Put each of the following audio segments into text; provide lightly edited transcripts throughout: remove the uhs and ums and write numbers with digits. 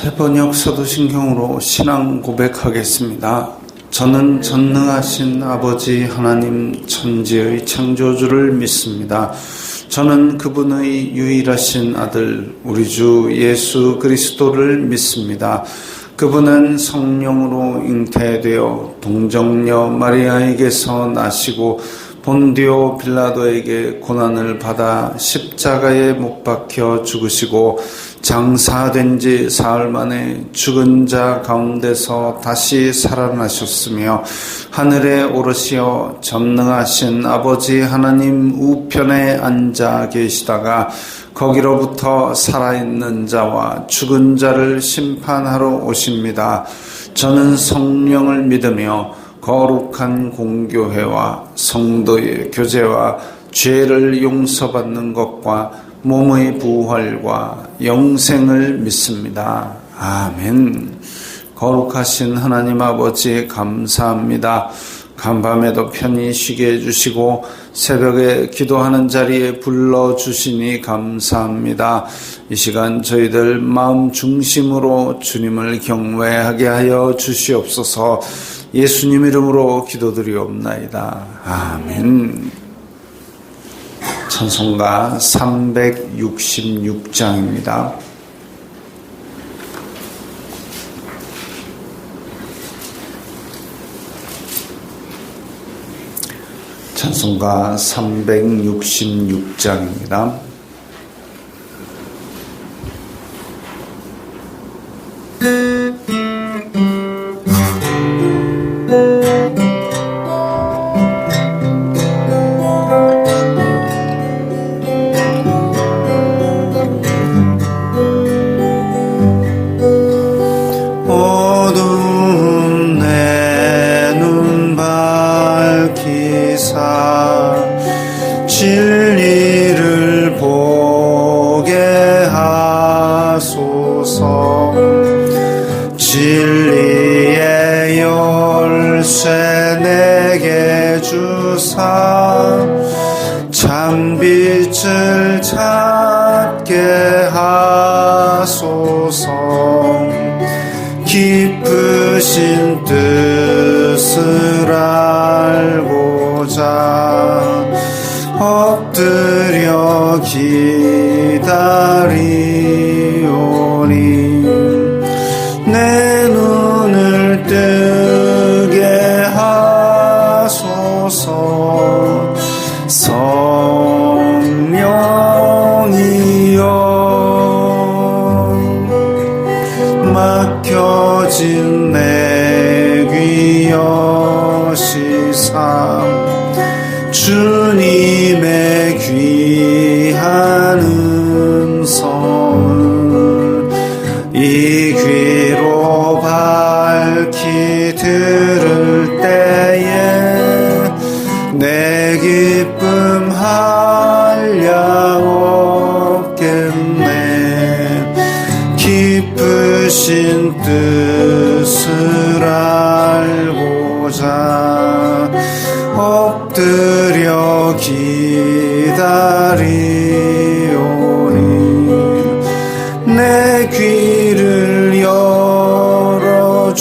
새번역 사도신경으로 신앙 고백하겠습니다. 저는 전능하신 아버지 하나님 천지의 창조주를 믿습니다. 저는 그분의 유일하신 아들 우리 주 예수 그리스도를 믿습니다. 그분은 성령으로 잉태되어 동정녀 마리아에게서 나시고 본디오 빌라도에게 고난을 받아 십자가에 못 박혀 죽으시고 장사된 지 사흘 만에 죽은 자 가운데서 다시 살아나셨으며 하늘에 오르시어 전능하신 아버지 하나님 우편에 앉아 계시다가 거기로부터 살아있는 자와 죽은 자를 심판하러 오십니다. 저는 성령을 믿으며 거룩한 공교회와 성도의 교제와 죄를 용서받는 것과 몸의 부활과 영생을 믿습니다. 아멘. 거룩하신 하나님 아버지 감사합니다. 간밤에도 편히 쉬게 해주시고 새벽에 기도하는 자리에 불러주시니 감사합니다. 이 시간 저희들 마음 중심으로 주님을 경외하게 하여 주시옵소서. 예수님 이름으로 기도드리옵나이다. 아멘. 찬송가 366장입니다. 찬송가 366장입니다. 진리를 보게 하소서. 진리의 열쇠 내게 주사 참빛을 찾게 하소서. 깊으신 뜻을 알고자 엎드려 기다리오니 내 눈을 뜨게 하소서. 성령이여 막혀진 내 귀 여시사 주님의 귀한 음성을 이 귀로 밝히 들을 때에 내 기쁨 한량 없겠네. 깊으신 뜻을 알고자 엎드려 기다리오니 내 귀를 열어주소서.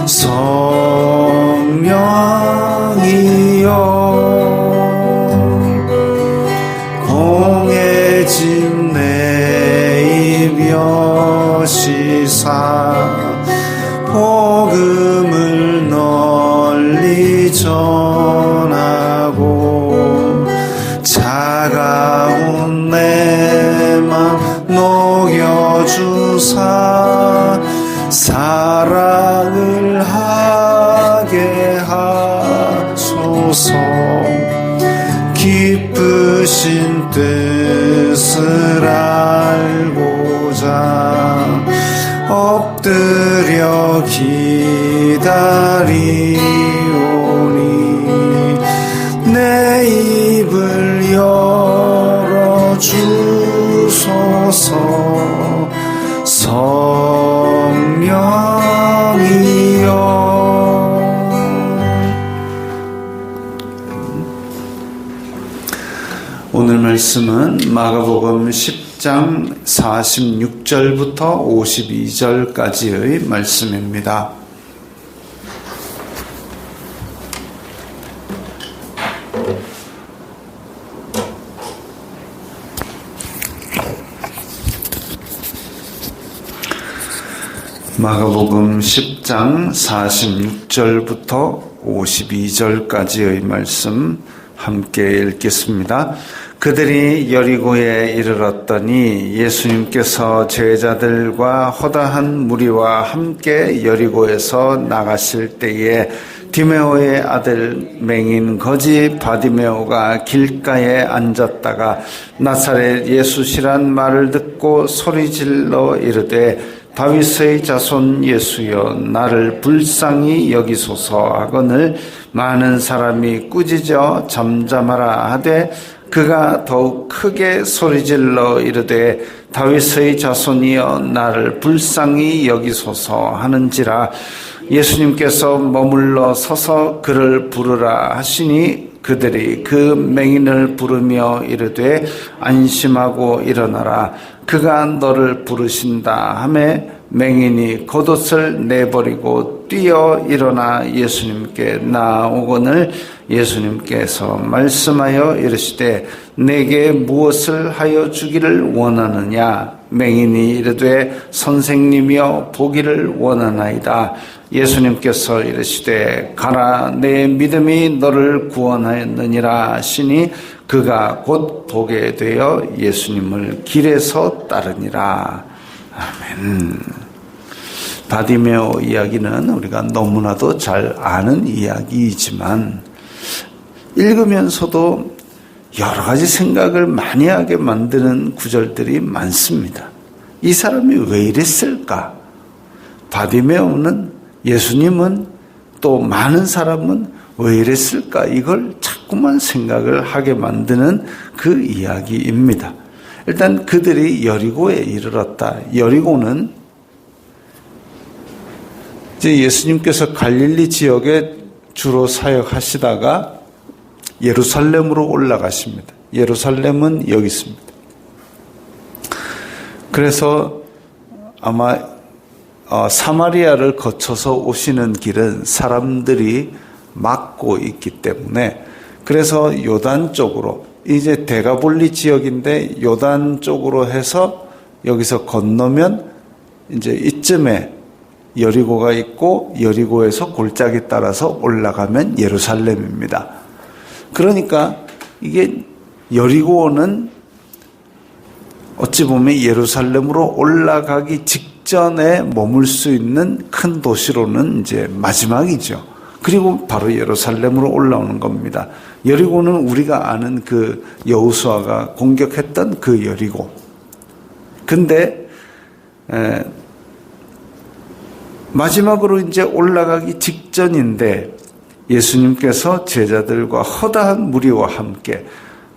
성령이여 공해진 내 입 여시사 복음을 널리 전하고 차가운 내 맘 녹여주사 사랑을 하게 하소서. 깊으신 뜻을 알고자 엎드려 기다리오니 내 입을 열어주소서. 성령이여 오늘 말씀은 마가복음 10장 46절부터 52절까지의 말씀입니다. 마가복음 10장 46절부터 52절까지의 말씀 함께 읽겠습니다. 그들이 여리고에 이르렀더니 예수님께서 제자들과 허다한 무리와 함께 여리고에서 나가실 때에 디메오의 아들 맹인 거지 바디메오가 길가에 앉았다가 나사렛 예수시란 말을 듣고 소리질러 이르되 다윗의 자손 예수여 나를 불쌍히 여기소서 하거늘 많은 사람이 꾸짖어 잠잠하라 하되 그가 더욱 크게 소리질러 이르되 다윗의 자손이여 나를 불쌍히 여기소서 하는지라. 예수님께서 머물러 서서 그를 부르라 하시니 그들이 그 맹인을 부르며 이르되 안심하고 일어나라 그가 너를 부르신다 하매 맹인이 겉옷을 내버리고 뛰어 일어나 예수님께 나아오거늘 예수님께서 말씀하여 이르시되 내게 무엇을 하여 주기를 원하느냐. 맹인이 이르되 선생님이여 보기를 원하나이다. 예수님께서 이르시되 가라 내 믿음이 너를 구원하였느니라 하시니 그가 곧 보게 되어 예수님을 길에서 따르니라. 아멘. 바디메오 이야기는 우리가 너무나도 잘 아는 이야기이지만 읽으면서도 여러 가지 생각을 많이 하게 만드는 구절들이 많습니다. 이 사람이 왜 이랬을까? 바디메오는, 예수님은, 또 많은 사람은 왜 이랬을까? 이걸 자꾸만 생각을 하게 만드는 그 이야기입니다. 일단 그들이 여리고에 이르렀다. 여리고는 이제 예수님께서 갈릴리 지역에 주로 사역하시다가 예루살렘으로 올라가십니다. 예루살렘은 여기 있습니다. 그래서 아마 사마리아를 거쳐서 오시는 길은 사람들이 막고 있기 때문에 그래서 요단 쪽으로 이제 데가볼리 지역인데 요단 쪽으로 해서 여기서 건너면 이제 이쯤에 여리고가 있고 여리고에서 골짜기 따라서 올라가면 예루살렘입니다. 그러니까 이게 여리고는 어찌 보면 예루살렘으로 올라가기 직전에 머물 수 있는 큰 도시로는 이제 마지막이죠. 그리고 바로 예루살렘으로 올라오는 겁니다. 여리고는 우리가 아는 그 여호수아가 공격했던 그 여리고. 근데 마지막으로 이제 올라가기 직전인데 예수님께서 제자들과 허다한 무리와 함께,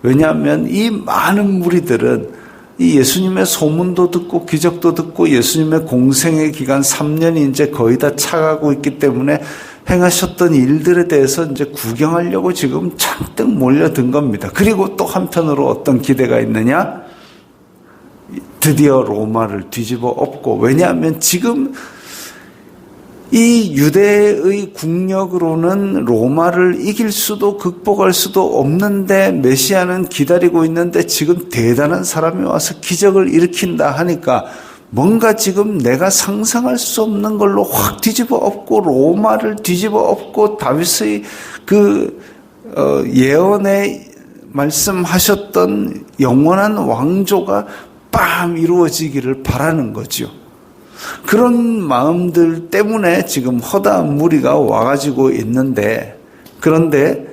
왜냐하면 이 많은 무리들은 이 예수님의 소문도 듣고 기적도 듣고 예수님의 공생의 기간 3년이 이제 거의 다 차가고 있기 때문에 행하셨던 일들에 대해서 이제 구경하려고 지금 잔뜩 몰려든 겁니다. 그리고 또 한편으로 어떤 기대가 있느냐? 드디어 로마를 뒤집어 엎고, 왜냐하면 지금 이 유대의 국력으로는 로마를 이길 수도 극복할 수도 없는데 메시아는 기다리고 있는데 지금 대단한 사람이 와서 기적을 일으킨다 하니까 뭔가 지금 내가 상상할 수 없는 걸로 확 뒤집어 엎고 로마를 뒤집어 엎고 다윗의 그 예언에 말씀하셨던 영원한 왕조가 빰 이루어지기를 바라는 거죠. 그런 마음들 때문에 지금 허다한 무리가 와가지고 있는데, 그런데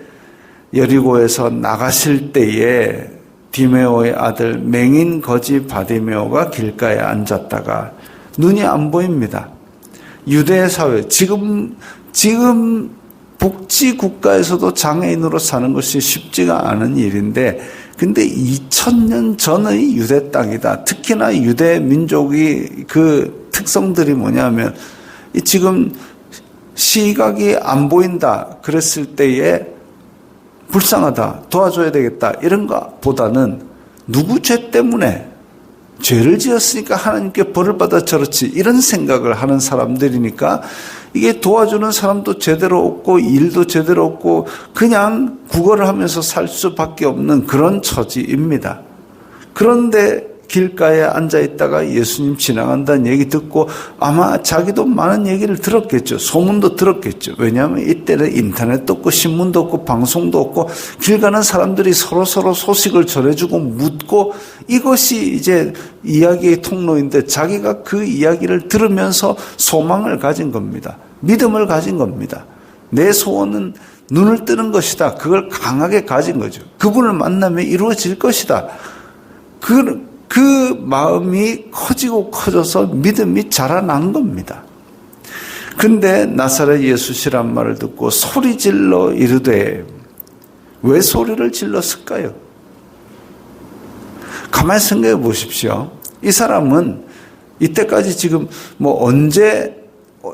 여리고에서 나가실 때에 디메오의 아들 맹인 거지 바디메오가 길가에 앉았다가 눈이 안 보입니다. 유대 사회, 지금 복지 국가에서도 장애인으로 사는 것이 쉽지가 않은 일인데, 근데 2000년 전의 유대 땅이다. 특히나 유대 민족이 그 특성들이 뭐냐면 지금 시각이 안 보인다 그랬을 때에 불쌍하다, 도와줘야 되겠다, 이런 것보다는 누구 죄 때문에 죄를 지었으니까 하나님께 벌을 받아 저렇지, 이런 생각을 하는 사람들이니까 이게 도와주는 사람도 제대로 없고 일도 제대로 없고 그냥 구걸을 하면서 살 수밖에 없는 그런 처지입니다. 그런데 길가에 앉아있다가 예수님 지나간다는 얘기 듣고 아마 자기도 많은 얘기를 들었겠죠. 소문도 들었겠죠. 왜냐하면 이때는 인터넷도 없고 신문도 없고 방송도 없고 길 가는 사람들이 서로서로 소식을 전해주고 묻고, 이것이 이제 이야기의 통로인데 자기가 그 이야기를 들으면서 소망을 가진 겁니다. 믿음을 가진 겁니다. 내 소원은 눈을 뜨는 것이다. 그걸 강하게 가진 거죠. 그분을 만나면 이루어질 것이다. 그 마음이 커지고 커져서 믿음이 자라난 겁니다. 근데 나사렛 예수시란 말을 듣고 소리질러 이르되, 왜 소리를 질렀을까요? 가만히 생각해 보십시오. 이 사람은 이때까지 지금 언제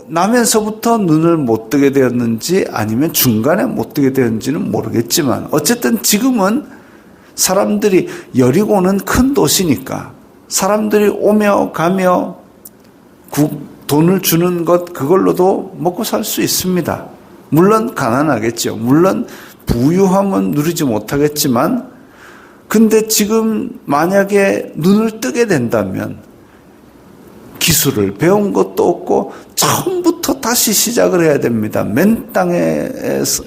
나면서부터 눈을 못 뜨게 되었는지 아니면 중간에 못 뜨게 되었는지는 모르겠지만 어쨌든 지금은 사람들이, 여리고는 큰 도시니까 사람들이 오며 가며 돈을 주는 것, 그걸로도 먹고 살 수 있습니다. 물론 가난하겠죠. 물론 부유함은 누리지 못하겠지만, 근데 지금 만약에 눈을 뜨게 된다면 기술을 배운 것도 없고 처음부터 다시 시작을 해야 됩니다. 맨 땅에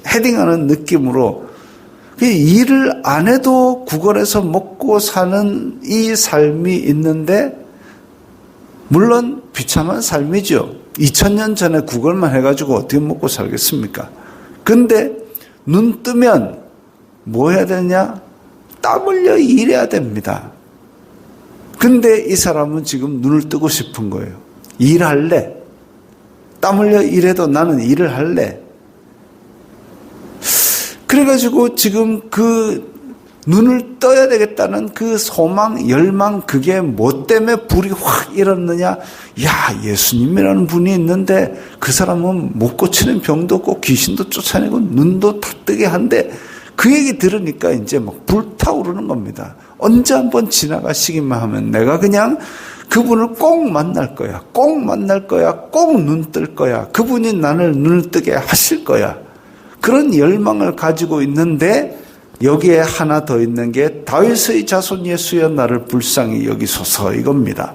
헤딩하는 느낌으로 일을 안 해도 구걸해서 먹고 사는 이 삶이 있는데, 물론 비참한 삶이죠. 2000년 전에 구걸만 해가지고 어떻게 먹고 살겠습니까? 근데 눈 뜨면 뭐 해야 되냐? 땀 흘려 일해야 됩니다. 근데 이 사람은 지금 눈을 뜨고 싶은 거예요. 일할래. 땀 흘려 일해도 나는 일을 할래. 그래가지고 지금 그 눈을 떠야 되겠다는 그 소망, 열망, 그게 뭐 때문에 불이 확 일었느냐? 야, 예수님이라는 분이 있는데 그 사람은 못 고치는 병도 없고 귀신도 쫓아내고 눈도 다 뜨게 한데, 그 얘기 들으니까 이제 막 불타오르는 겁니다. 언제 한번 지나가시기만 하면 내가 그냥 그분을 꼭 만날 거야. 꼭 만날 거야. 꼭 눈 뜰 거야. 그분이 나를 눈을 뜨게 하실 거야. 그런 열망을 가지고 있는데, 여기에 하나 더 있는 게 다윗의 자손 예수여 나를 불쌍히 여기소서, 이겁니다.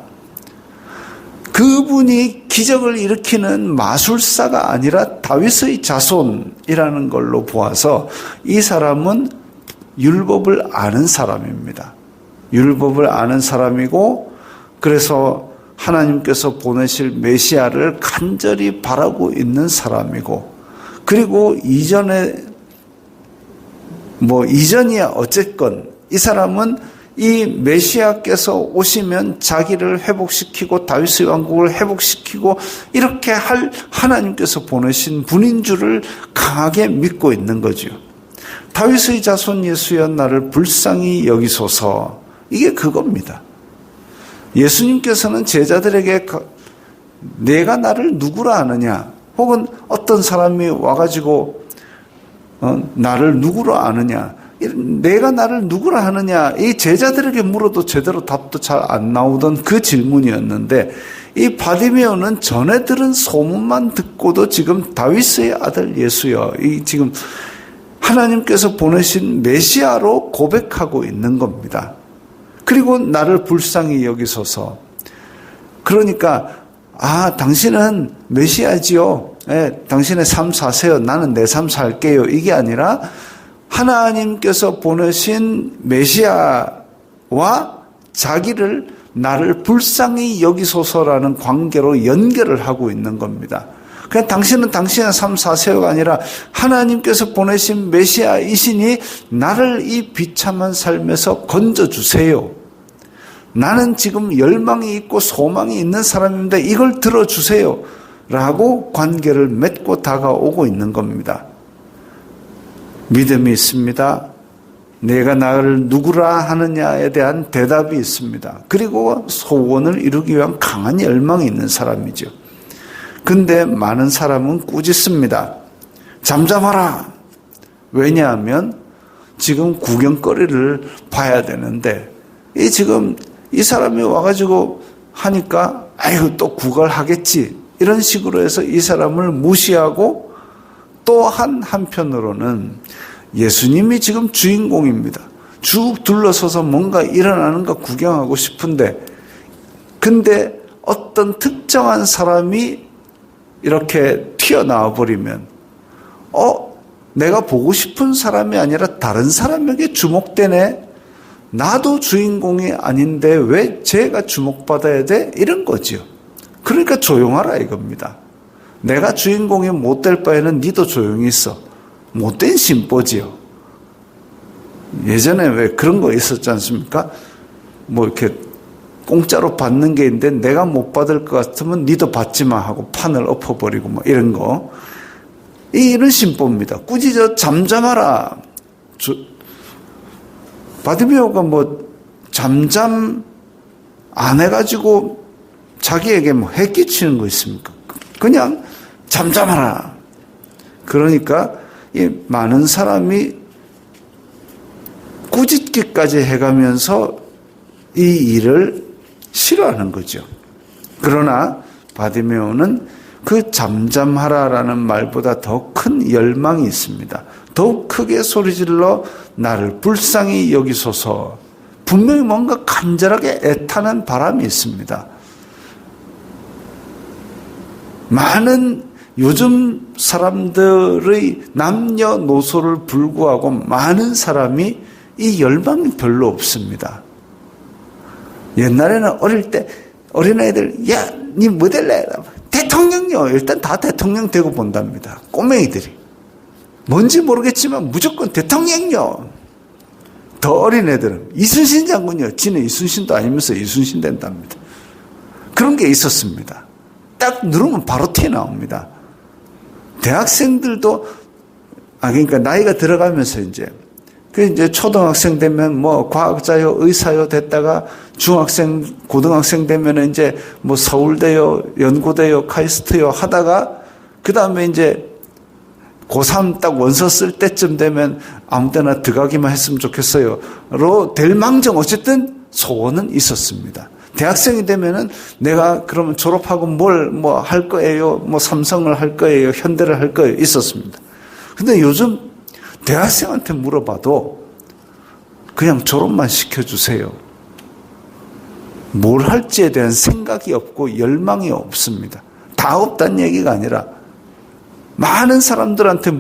그분이 기적을 일으키는 마술사가 아니라 다윗의 자손이라는 걸로 보아서 이 사람은 율법을 아는 사람입니다. 율법을 아는 사람이고, 그래서 하나님께서 보내실 메시아를 간절히 바라고 있는 사람이고, 그리고 이전이야 어쨌건 이 사람은 이 메시아께서 오시면 자기를 회복시키고 다윗의 왕국을 회복시키고 이렇게 할 하나님께서 보내신 분인 줄을 강하게 믿고 있는 거죠. 다윗의 자손 예수여 나를 불쌍히 여기소서, 이게 그겁니다. 예수님께서는 제자들에게 내가 나를 누구라 하느냐, 혹은 어떤 사람이 와가지고 나를 누구로 아느냐, 내가 나를 누구라 하느냐, 이 제자들에게 물어도 제대로 답도 잘 안 나오던 그 질문이었는데, 이 바디메오는 전에 들은 소문만 듣고도 지금 다윗의 아들 예수여, 이 지금 하나님께서 보내신 메시아로 고백하고 있는 겁니다. 그리고 나를 불쌍히 여기소서. 그러니까 당신은 메시아지요. 당신의 삶 사세요. 나는 내 삶 살게요. 이게 아니라 하나님께서 보내신 메시아와 자기를 나를 불쌍히 여기소서라는 관계로 연결을 하고 있는 겁니다. 그냥 당신은 당신의 삶 사세요가 아니라 하나님께서 보내신 메시아이시니 나를 이 비참한 삶에서 건져주세요. 나는 지금 열망이 있고 소망이 있는 사람인데 이걸 들어주세요 라고 관계를 맺고 다가오고 있는 겁니다. 믿음이 있습니다. 내가 나를 누구라 하느냐에 대한 대답이 있습니다. 그리고 소원을 이루기 위한 강한 열망이 있는 사람이죠. 근데 많은 사람은 꾸짖습니다. 잠잠하라. 왜냐하면 지금 구경거리를 봐야 되는데 지금 이 사람이 와가지고 하니까 아이고 또 구걸하겠지 이런 식으로 해서 이 사람을 무시하고 또 한편으로는 예수님이 지금 주인공입니다. 쭉 둘러서서 뭔가 일어나는 거 구경하고 싶은데 근데 어떤 특정한 사람이 이렇게 튀어나와 버리면 내가 보고 싶은 사람이 아니라 다른 사람에게 주목되네. 나도 주인공이 아닌데 왜 쟤가 주목받아야 돼? 이런 거죠. 그러니까 조용하라 이겁니다. 내가 주인공이 못 될 바에는 니도 조용히 있어. 못된 심보지요. 예전에 왜 그런 거 있었지 않습니까? 뭐 이렇게 공짜로 받는 게 있는데 내가 못 받을 것 같으면 니도 받지 마 하고 판을 엎어버리고 뭐 이런 거. 이런 심보입니다. 꾸짖어 잠잠하라. 바디메오가 뭐 잠잠 안 해가지고 자기에게 뭐 해끼치는 거 있습니까? 그냥 잠잠하라. 그러니까 이 많은 사람이 꾸짖기까지 해가면서 이 일을 싫어하는 거죠. 그러나 바디메오는 그 잠잠하라라는 말보다 더 큰 열망이 있습니다. 더욱 크게 소리질러 나를 불쌍히 여기소서. 분명히 뭔가 간절하게 애타는 바람이 있습니다. 많은 요즘 사람들의 남녀노소를 불구하고 많은 사람이 이 열망이 별로 없습니다. 옛날에는 어릴 때 어린아이들 야, 니 뭐 될래? 대통령요. 일단 다 대통령 되고 본답니다. 꼬맹이들이. 뭔지 모르겠지만 무조건 대통령요. 더 어린 애들은 이순신 장군요. 지는 이순신도 아니면서 이순신 된답니다. 그런 게 있었습니다. 딱 누르면 바로 튀어나옵니다. 대학생들도 그러니까 나이가 들어가면서 이제 초등학생 되면 뭐 과학자요, 의사요 됐다가 중학생, 고등학생 되면 이제 뭐 서울대요, 연고대요, 카이스트요 하다가 그 다음에 이제 고3 딱 원서 쓸 때쯤 되면 아무 데나 들어가기만 했으면 좋겠어요.로 될 망정 어쨌든 소원은 있었습니다. 대학생이 되면은 내가 그러면 졸업하고 뭘 뭐 할 거예요, 뭐 삼성을 할 거예요, 현대를 할 거예요 있었습니다. 근데 요즘 대학생한테 물어봐도 그냥 졸업만 시켜주세요. 뭘 할지에 대한 생각이 없고 열망이 없습니다. 다 없다는 얘기가 아니라 많은 사람들한테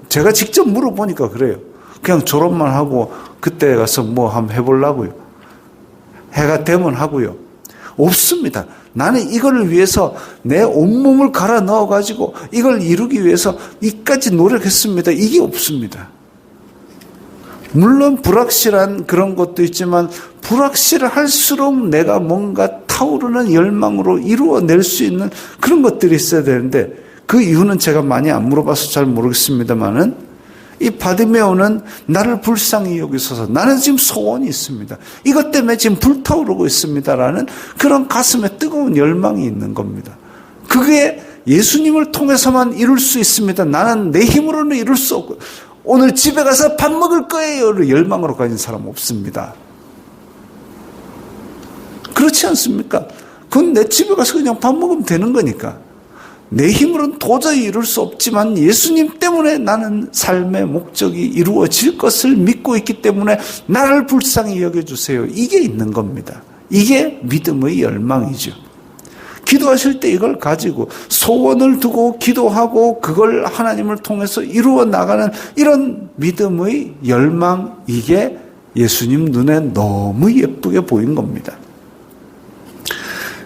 제가 직접 물어보니까 그래요. 그냥 졸업만 하고 그때 가서 뭐 한번 해보려고요. 해가 되면 하고요. 없습니다. 나는 이걸 위해서 내 온몸을 갈아 넣어가지고 이걸 이루기 위해서 이까지 노력했습니다. 이게 없습니다. 물론 불확실한 그런 것도 있지만 불확실할수록 내가 뭔가 타오르는 열망으로 이루어낼 수 있는 그런 것들이 있어야 되는데 그 이유는 제가 많이 안 물어봐서 잘 모르겠습니다만은 이 바디메오는 나를 불쌍히 여기소서. 나는 지금 소원이 있습니다. 이것 때문에 지금 불타오르고 있습니다라는 그런 가슴에 뜨거운 열망이 있는 겁니다. 그게 예수님을 통해서만 이룰 수 있습니다. 나는 내 힘으로는 이룰 수 없고 오늘 집에 가서 밥 먹을 거예요. 열망으로 가진 사람 없습니다. 그렇지 않습니까? 그건 내 집에 가서 그냥 밥 먹으면 되는 거니까. 내 힘으로는 도저히 이룰 수 없지만 예수님 때문에 나는 삶의 목적이 이루어질 것을 믿고 있기 때문에 나를 불쌍히 여겨주세요. 이게 있는 겁니다. 이게 믿음의 열망이죠. 기도하실 때 이걸 가지고 소원을 두고 기도하고 그걸 하나님을 통해서 이루어 나가는 이런 믿음의 열망, 이게 예수님 눈에 너무 예쁘게 보인 겁니다.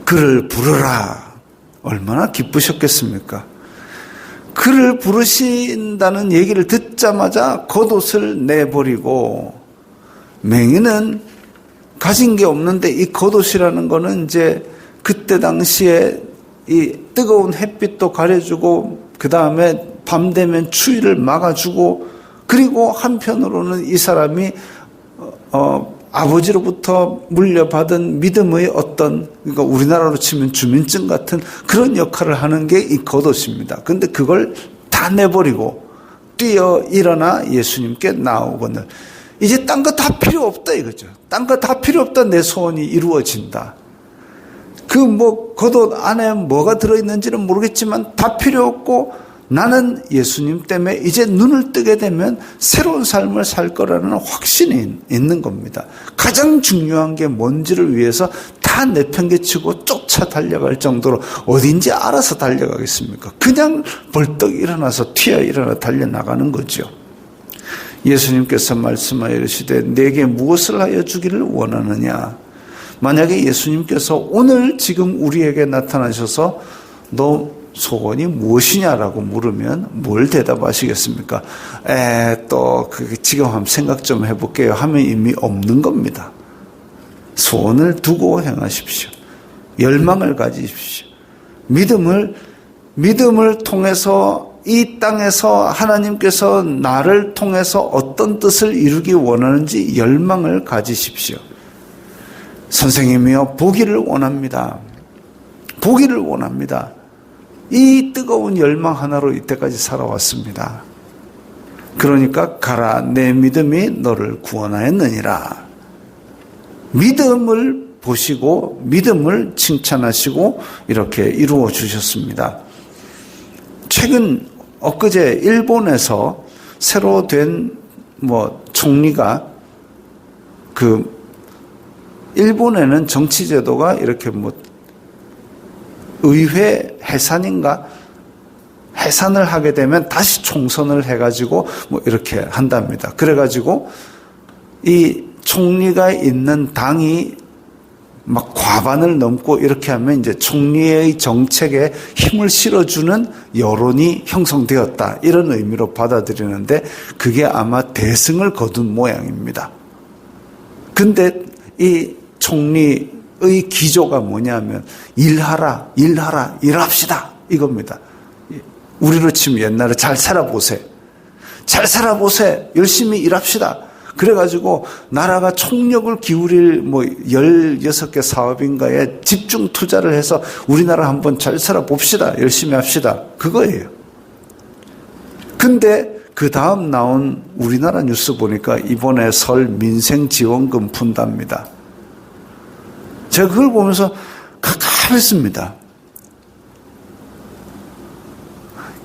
그를 부르라. 얼마나 기쁘셨겠습니까? 그를 부르신다는 얘기를 듣자마자 겉옷을 내버리고, 맹인은 가진 게 없는데 이 겉옷이라는 거는 이제 그때 당시에 이 뜨거운 햇빛도 가려주고 그 다음에 밤 되면 추위를 막아주고, 그리고 한편으로는 이 사람이 아버지로부터 물려받은 믿음의 어떤, 그러니까 우리나라로 치면 주민증 같은 그런 역할을 하는 게 이 겉옷입니다. 그런데 그걸 다 내버리고 뛰어 일어나 예수님께 나오거늘. 이제 딴 거 다 필요 없다 이거죠. 딴 거 다 필요 없다. 내 소원이 이루어진다. 겉옷 안에 뭐가 들어있는지는 모르겠지만 다 필요 없고 나는 예수님 때문에 이제 눈을 뜨게 되면 새로운 삶을 살 거라는 확신이 있는 겁니다. 가장 중요한 게 뭔지를 위해서 다 내팽개치고 쫓아 달려갈 정도로 어딘지 알아서 달려가겠습니까? 그냥 벌떡 일어나서 튀어 일어나 달려나가는 거죠. 예수님께서 말씀하여 이르시되 내게 무엇을 하여 주기를 원하느냐. 만약에 예수님께서 오늘 지금 우리에게 나타나셔서 너 소원이 무엇이냐라고 물으면 뭘 대답하시겠습니까? 지금 한번 생각 좀 해볼게요 하면 이미 없는 겁니다. 소원을 두고 행하십시오. 열망을 가지십시오. 믿음을 통해서 이 땅에서 하나님께서 나를 통해서 어떤 뜻을 이루기 원하는지 열망을 가지십시오. 선생님이여 보기를 원합니다. 보기를 원합니다. 이 뜨거운 열망 하나로 이때까지 살아왔습니다. 그러니까 가라 내 믿음이 너를 구원하였느니라. 믿음을 보시고 믿음을 칭찬하시고 이렇게 이루어 주셨습니다. 최근 엊그제 일본에서 새로 된 총리가 일본에는 정치 제도가 이렇게 의회 해산을 하게 되면 다시 총선을 해가지고 이렇게 한답니다. 그래가지고 이 총리가 있는 당이 막 과반을 넘고 이렇게 하면 이제 총리의 정책에 힘을 실어주는 여론이 형성되었다. 이런 의미로 받아들이는데 그게 아마 대승을 거둔 모양입니다. 근데 이 총리의 기조가 뭐냐면 일합시다 이겁니다. 우리로 치면 옛날에 잘 살아보세, 열심히 일합시다. 그래가지고 나라가 총력을 기울일 16개 사업인가에 집중 투자를 해서 우리나라 한번 잘 살아봅시다. 열심히 합시다. 그거예요. 근데 그 다음 나온 우리나라 뉴스 보니까 이번에 설 민생지원금 푼답니다. 제가 그걸 보면서 깝깝했습니다.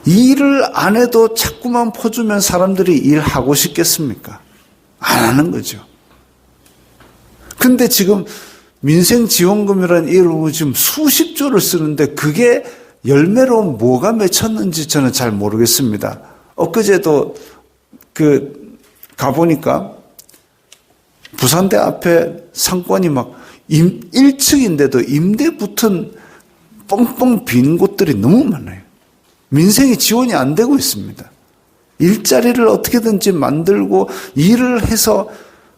일을 안 해도 자꾸만 퍼주면 사람들이 일하고 싶겠습니까? 안 하는 거죠. 근데 지금 민생지원금이라는 이름으로 지금 수십조를 쓰는데 그게 열매로 뭐가 맺혔는지 저는 잘 모르겠습니다. 엊그제도 가보니까 부산대 앞에 상권이 1층인데도 임대 붙은 뻥뻥 빈 곳들이 너무 많아요. 민생이 지원이 안 되고 있습니다. 일자리를 어떻게든지 만들고 일을 해서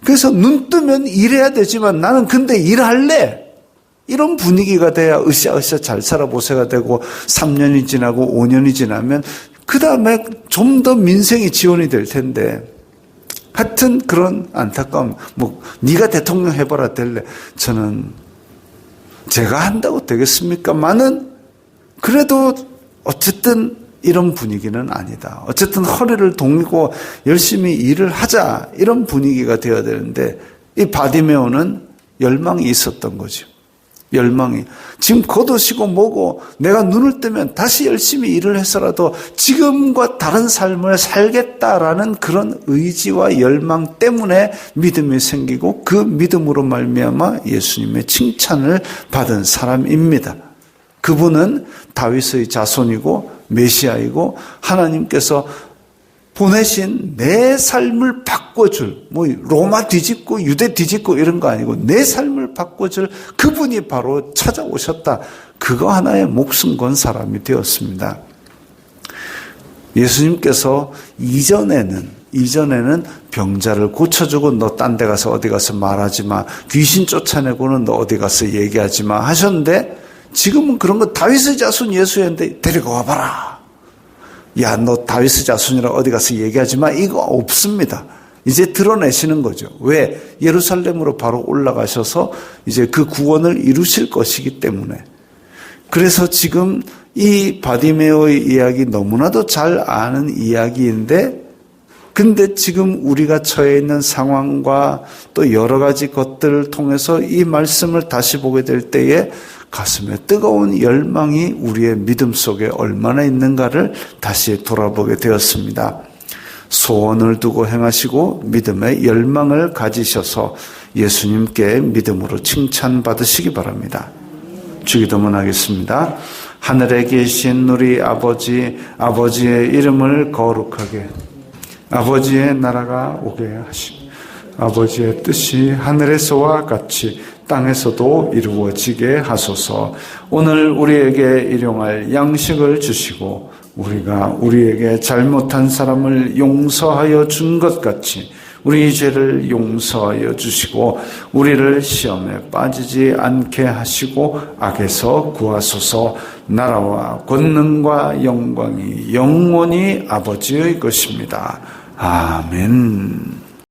그래서 눈 뜨면 일해야 되지만 나는 근데 일할래. 이런 분위기가 돼야 으쌰으쌰 잘 살아보세가 되고 3년이 지나고 5년이 지나면 그 다음에 좀 더 민생이 지원이 될 텐데 하여튼 그런 안타까움 네가 대통령 해봐라 될래. 저는 제가 한다고 되겠습니까만은 그래도 어쨌든 이런 분위기는 아니다. 어쨌든 허리를 동이고 열심히 일을 하자 이런 분위기가 되어야 되는데 이 바디메오는 열망이 있었던 거죠. 열망이. 지금 겉옷이고 뭐고 내가 눈을 뜨면 다시 열심히 일을 해서라도 지금과 다른 삶을 살겠다라는 그런 의지와 열망 때문에 믿음이 생기고 그 믿음으로 말미암아 예수님의 칭찬을 받은 사람입니다. 그분은 다윗의 자손이고 메시아이고 하나님께서 보내신 내 삶을 바꿔줄 로마 뒤집고 유대 뒤집고 이런 거 아니고 내 삶을 바꿔줄 그분이 바로 찾아오셨다. 그거 하나에 목숨 건 사람이 되었습니다. 예수님께서 이전에는 병자를 고쳐주고 너 딴 데 가서 어디 가서 말하지 마. 귀신 쫓아내고는 너 어디 가서 얘기하지 마 하셨는데 지금은 그런 거 다윗의 자손 예수였는데 데리고 와봐라. 야, 너 다윗의 자손이라 어디 가서 얘기하지 마. 이거 없습니다. 이제 드러내시는 거죠. 왜? 예루살렘으로 바로 올라가셔서 이제 그 구원을 이루실 것이기 때문에. 그래서 지금 이 바디메오의 이야기 너무나도 잘 아는 이야기인데 근데 지금 우리가 처해 있는 상황과 또 여러 가지 것들을 통해서 이 말씀을 다시 보게 될 때에 가슴에 뜨거운 열망이 우리의 믿음 속에 얼마나 있는가를 다시 돌아보게 되었습니다. 소원을 두고 행하시고 믿음의 열망을 가지셔서 예수님께 믿음으로 칭찬받으시기 바랍니다. 주기도문 하겠습니다. 하늘에 계신 우리 아버지, 아버지의 이름을 거룩하게, 아버지의 나라가 오게 하시고 아버지의 뜻이 하늘에서와 같이 땅에서도 이루어지게 하소서. 오늘 우리에게 일용할 양식을 주시고 우리가 우리에게 잘못한 사람을 용서하여 준 것 같이 우리 죄를 용서하여 주시고 우리를 시험에 빠지지 않게 하시고 악에서 구하소서. 나라와 권능과 영광이 영원히 아버지의 것입니다. 아멘.